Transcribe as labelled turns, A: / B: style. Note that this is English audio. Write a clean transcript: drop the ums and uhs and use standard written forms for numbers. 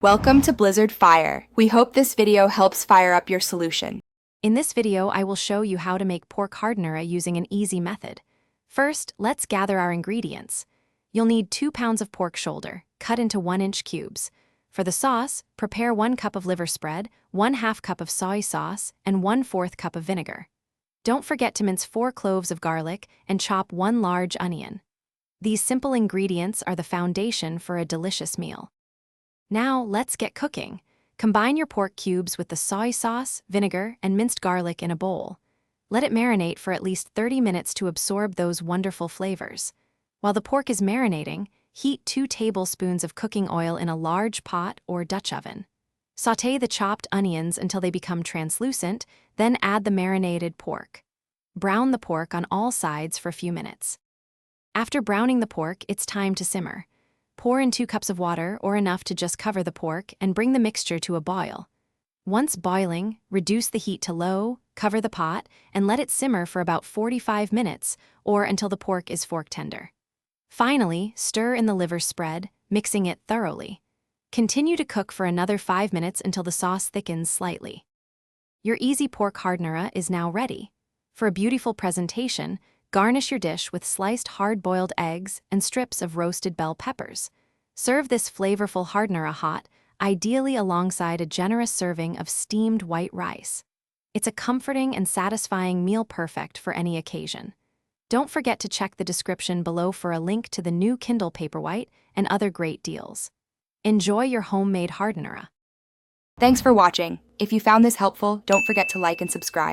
A: Welcome to Blizzard Fire. We hope this video helps fire up your solution.
B: In this video, I will show you how to make pork hardinera using an easy method. First, let's gather our ingredients. You'll need 2 pounds of pork shoulder, cut into 1-inch cubes. For the sauce, prepare 1 cup of liver spread, 1/2 cup of soy sauce, and 1/4 cup of vinegar. Don't forget to mince 4 cloves of garlic and chop 1 large onion. These simple ingredients are the foundation for a delicious meal. Now, let's get cooking. Combine your pork cubes with the soy sauce, vinegar, and minced garlic in a bowl. Let it marinate for at least 30 minutes to absorb those wonderful flavors. While the pork is marinating, heat 2 tablespoons of cooking oil in a large pot or Dutch oven. Sauté the chopped onions until they become translucent, then add the marinated pork. Brown the pork on all sides for a few minutes. After browning the pork, it's time to simmer. Pour in 2 cups of water or enough to just cover the pork and bring the mixture to a boil. Once boiling, reduce the heat to low, cover the pot, and let it simmer for about 45 minutes or until the pork is fork tender. Finally, stir in the liver spread, mixing it thoroughly. Continue to cook for another 5 minutes until the sauce thickens slightly. Your easy pork hardinera is now ready. For a beautiful presentation, garnish your dish with sliced hard-boiled eggs and strips of roasted bell peppers. Serve this flavorful hardinera hot, ideally alongside a generous serving of steamed white rice. It's a comforting and satisfying meal perfect for any occasion. Don't forget to check the description below for a link to the new Kindle Paperwhite and other great deals. Enjoy your homemade hardinera.
A: Thanks for watching. If you found this helpful, don't forget to like and subscribe.